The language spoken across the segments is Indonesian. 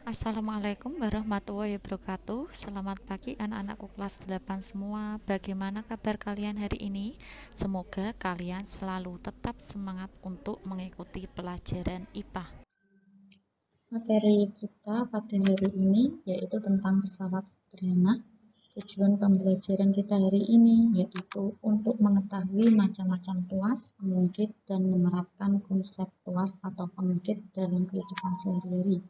Assalamualaikum warahmatullahi wabarakatuh. Selamat pagi anak-anakku kelas 8 semua. Bagaimana kabar kalian hari ini? Semoga kalian selalu tetap semangat untuk mengikuti pelajaran IPA. Materi kita pada hari ini yaitu tentang pesawat sederhana. Tujuan pembelajaran kita hari ini yaitu untuk mengetahui macam-macam tuas, pengungkit, dan menerapkan konsep tuas atau pengungkit dalam kehidupan sehari-hari.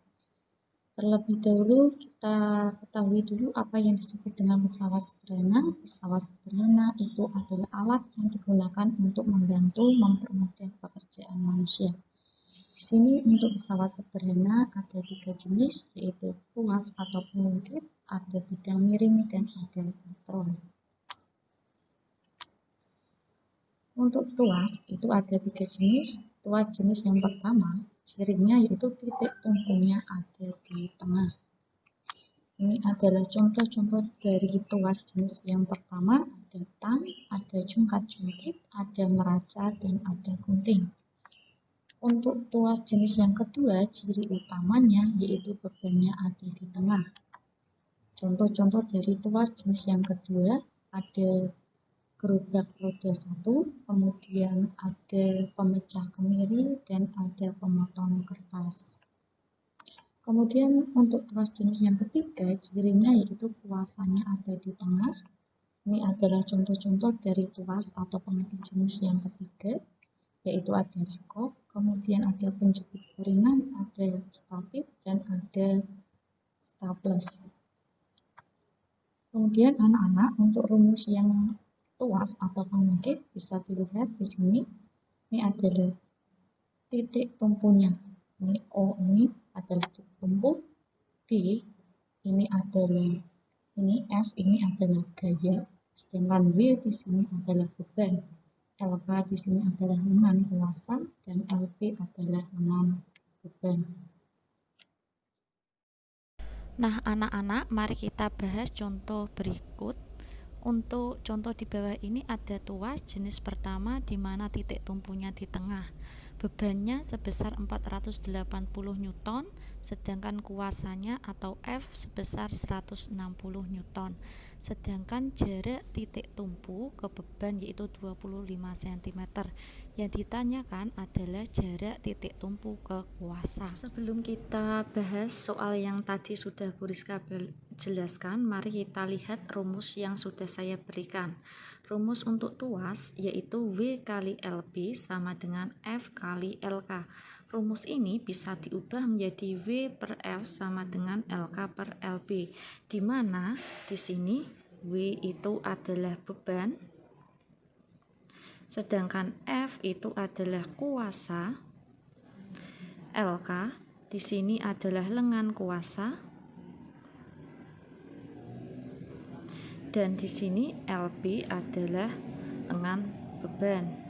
Terlebih dahulu kita ketahui dulu apa yang disebut dengan pesawat sederhana. Pesawat sederhana itu adalah alat yang digunakan untuk membantu mempermudah pekerjaan manusia. Di sini untuk pesawat sederhana ada 3 jenis, yaitu tuas atau pengungkit, ada bidang miring, dan ada kontrol. Untuk tuas itu ada 3 jenis. Tuas jenis yang pertama, ciringnya yaitu titik tumpunya ada di tengah. Ini adalah contoh-contoh dari tuas jenis yang pertama, ada tang, ada jungkat-jungkit, ada neraca, dan ada gunting. Untuk tuas jenis yang kedua, ciri utamanya yaitu bebannya ada di tengah. Contoh-contoh dari tuas jenis yang kedua ada gerobak roda 1, kemudian ada pemecah kemiri, dan ada pemotong kertas. Kemudian untuk tuas jenis yang ketiga, cirinya yaitu kuasanya ada di tengah. Ini adalah contoh-contoh dari tuas atau pengungkit jenis yang ketiga, yaitu ada skop, kemudian ada penjepit gorengan, ada statif, dan ada staples. Kemudian anak-anak untuk rumus yang tuas atau pengungkit bisa dilihat di sini. Ini adalah titik tumpunya. Ini O ini adalah titik tumpu, B ini adalah F ini adalah gaya, sedangkan W di sini adalah beban. LK di sini adalah lengan kuasa dan LP adalah lengan beban. Nah, anak-anak, mari kita bahas contoh berikut. Untuk contoh di bawah ini ada tuas jenis pertama di mana titik tumpunya di tengah. Bebannya sebesar 480 Newton, sedangkan kuasanya atau F sebesar 160 Newton. Sedangkan jarak titik tumpu ke beban yaitu 25 cm. Yang ditanyakan adalah jarak titik tumpu ke kuasa. Sebelum kita bahas soal yang tadi sudah Bu Rizka jelaskan, mari kita lihat rumus yang sudah saya berikan. Rumus untuk tuas yaitu W kali LB sama dengan F kali LK. Rumus ini bisa diubah menjadi W per F sama dengan LK per LB, di mana di sini W itu adalah beban, sedangkan F itu adalah kuasa, LK di sini adalah lengan kuasa, dan di sini LB adalah lengan beban.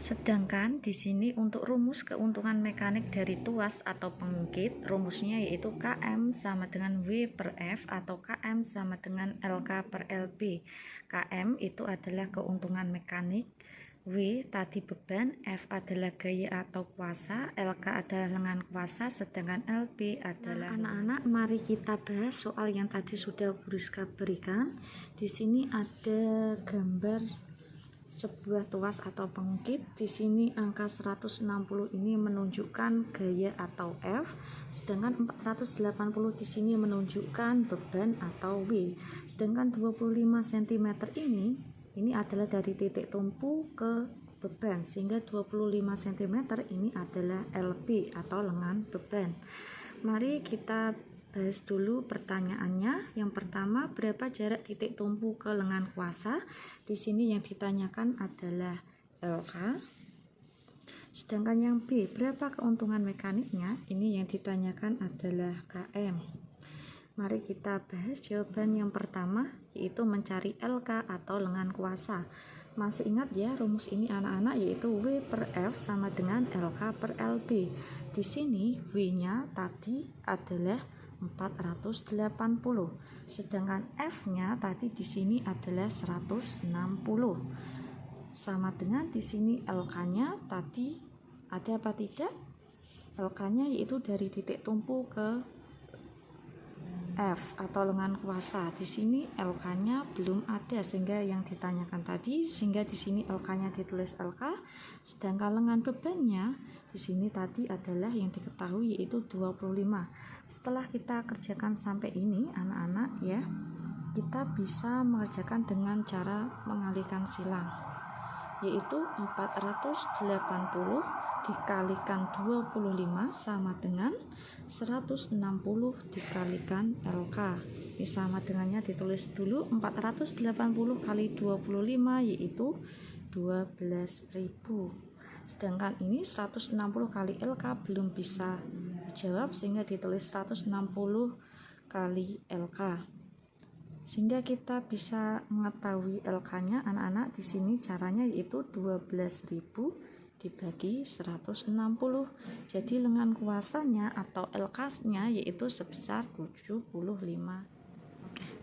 Sedangkan di sini untuk rumus keuntungan mekanik dari tuas atau pengungkit, rumusnya yaitu Km sama dengan W per F atau Km sama dengan LK per LB. Km itu adalah keuntungan mekanik, W tadi beban, F adalah gaya atau kuasa, LK adalah lengan kuasa, sedangkan LB adalah anak-anak, mari kita bahas soal yang tadi sudah Bu Rizka berikan. Di sini ada gambar sebuah tuas atau pengungkit. Di sini angka 160 ini menunjukkan gaya atau F, sedangkan 480 di sini menunjukkan beban atau W. Sedangkan 25 cm ini adalah dari titik tumpu ke beban, sehingga 25 cm ini adalah LB atau lengan beban. Mari kita bahas dulu pertanyaannya. Yang pertama, berapa jarak titik tumpu ke lengan kuasa? Di sini yang ditanyakan adalah LK. Sedangkan yang B, berapa keuntungan mekaniknya? Ini yang ditanyakan adalah KM. Mari kita bahas jawaban yang pertama, yaitu mencari LK atau lengan kuasa. Masih ingat ya rumus ini anak-anak, yaitu W per F sama dengan LK per LB. Di sini W-nya tadi adalah 480, sedangkan F-nya tadi di sini adalah 160. Sama dengan di sini LK-nya tadi ada apa tidak? LK-nya yaitu dari titik tumpu ke F atau lengan kuasa. Di sini LK-nya belum ada sehingga yang ditanyakan tadi, sehingga di sini LK-nya ditulis LK, sedangkan lengan bebannya di sini tadi adalah yang diketahui yaitu 25. Setelah kita kerjakan sampai ini anak-anak ya, kita bisa mengerjakan dengan cara mengalihkan silang, yaitu 480 dikalikan 25 sama dengan 160 dikalikan LK. Ini sama dengannya ditulis dulu, 480 kali 25 yaitu 12.000. Sedangkan ini 160 kali LK belum bisa dijawab sehingga ditulis 160 kali LK. Sehingga kita bisa mengetahui LK-nya anak-anak di sini caranya yaitu 12.000 dibagi 160. Jadi lengan kuasanya atau LK-nya yaitu sebesar 75.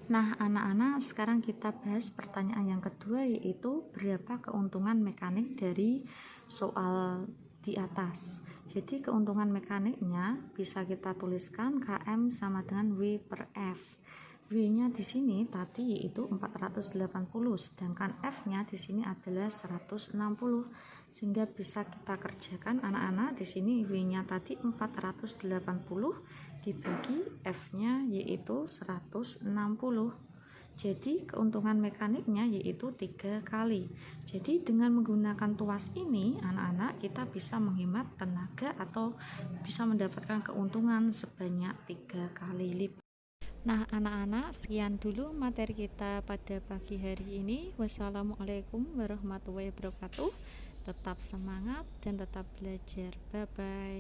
Nah, anak-anak, sekarang kita bahas pertanyaan yang kedua yaitu berapa keuntungan mekanik dari soal di atas. Jadi keuntungan mekaniknya bisa kita tuliskan KM sama dengan W per F. W-nya di sini tadi yaitu 480, sedangkan F-nya di sini adalah 160. Sehingga bisa kita kerjakan anak-anak di sini W-nya tadi 480 dibagi F-nya yaitu 160. Jadi keuntungan mekaniknya yaitu 3 kali. Jadi dengan menggunakan tuas ini anak-anak kita bisa menghemat tenaga atau bisa mendapatkan keuntungan sebanyak 3 kali lipat. Nah anak-anak, sekian dulu materi kita pada pagi hari ini. Wassalamualaikum warahmatullahi wabarakatuh. Tetap semangat dan tetap belajar. Bye bye.